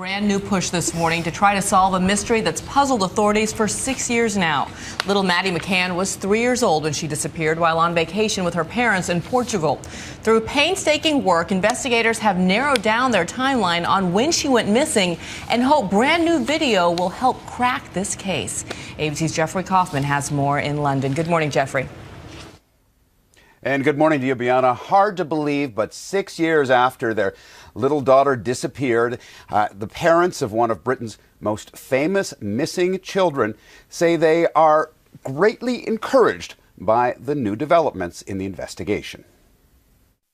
Brand new push this morning to try to solve a mystery that's puzzled authorities for 6 years now. Little Maddie McCann was 3 years old when she disappeared while on vacation with her parents in Portugal. Through painstaking work, investigators have narrowed down their timeline on when she went missing and hope brand new video will help crack this case. ABC's Jeffrey Kaufman has more in London. Good morning, Jeffrey. And good morning to you, Bianna. Hard to believe, but 6 years after their little daughter disappeared, the parents of one of Britain's most famous missing children say they are greatly encouraged by the new developments in the investigation.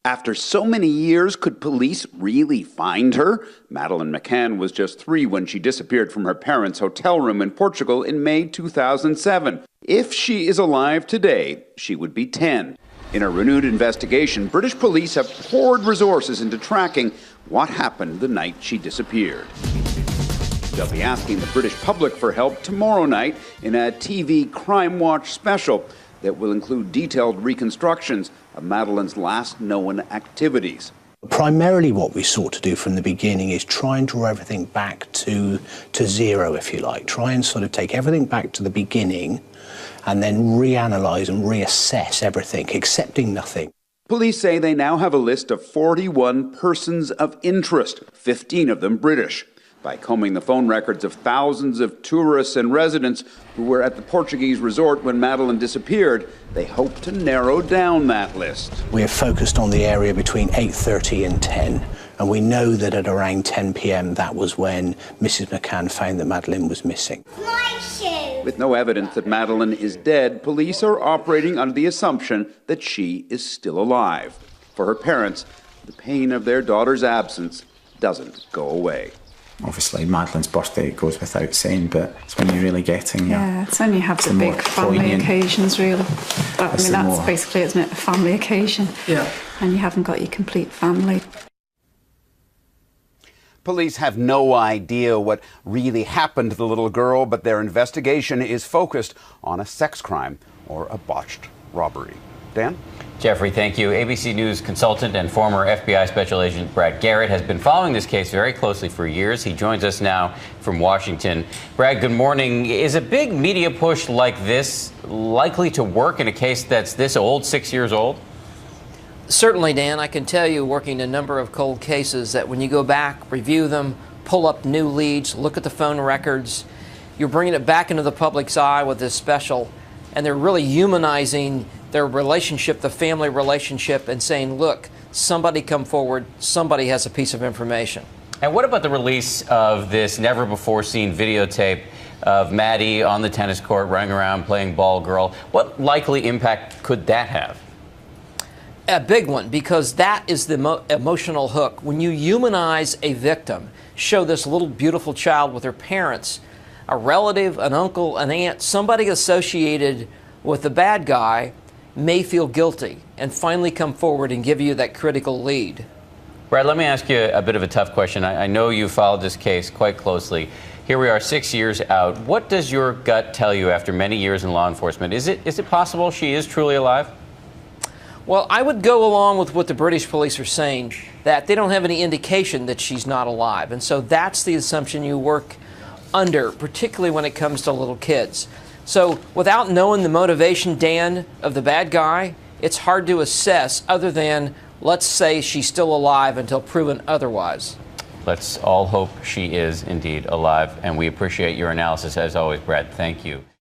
After so many years, could police really find her? Madeline McCann was just 3 when she disappeared from her parents' hotel room in Portugal in May 2007. If she is alive today, she would be 10. In a renewed investigation, British police have poured resources into tracking what happened the night she disappeared. They'll be asking the British public for help tomorrow night in a TV Crime Watch special that will include detailed reconstructions of Madeline's last known activities. Primarily what we sought to do from the beginning is try and draw everything back to zero, if you like. Try and sort of take everything back to the beginning and then reanalyze and reassess everything, accepting nothing. Police say they now have a list of 41 persons of interest, 15 of them British. By combing the phone records of thousands of tourists and residents who were at the Portuguese resort when Madeline disappeared, they hope to narrow down that list. We are focused on the area between 8:30 and 10, and we know that at around 10 p.m. that was when Mrs. McCann found that Madeline was missing. With no evidence that Madeline is dead, police are operating under the assumption that she is still alive. For her parents, the pain of their daughter's absence doesn't go away. Obviously, Madeline's birthday goes without saying, but it's when you're really getting it's when you have the big family occasions, really. That's basically, isn't it, a family occasion? Yeah. And you haven't got your complete family. Police have no idea what really happened to the little girl, but their investigation is focused on a sex crime or a botched robbery. Dan? Jeffrey, thank you. ABC News consultant and former FBI Special Agent Brad Garrett has been following this case very closely for years. He joins us now from Washington. Brad, good morning. Is a big media push like this likely to work in a case that's this old, 6 years old? Certainly, Dan. I can tell you, working a number of cold cases, that when you go back, review them, pull up new leads, look at the phone records, you're bringing it back into the public's eye with this special, and they're really humanizing their relationship, the family relationship, and saying, look, somebody come forward, somebody has a piece of information. And what about the release of this never-before-seen videotape of Maddie on the tennis court running around playing ball girl? What likely impact could that have? A big one, because that is the emotional hook. When you humanize a victim, show this little beautiful child with her parents, a relative, an uncle, an aunt, somebody associated with the bad guy may feel guilty and finally come forward and give you that critical lead. Brad, let me ask you a bit of a tough question. I know you followed this case quite closely. Here we are 6 years out. What does your gut tell you after many years in law enforcement? Is it possible she is truly alive? Well, I would go along with what the British police are saying, that they don't have any indication that she's not alive. And so that's the assumption you work under, particularly when it comes to little kids. So without knowing the motivation, Dan, of the bad guy, it's hard to assess other than, let's say she's still alive until proven otherwise. Let's all hope she is indeed alive. And we appreciate your analysis as always, Brad. Thank you.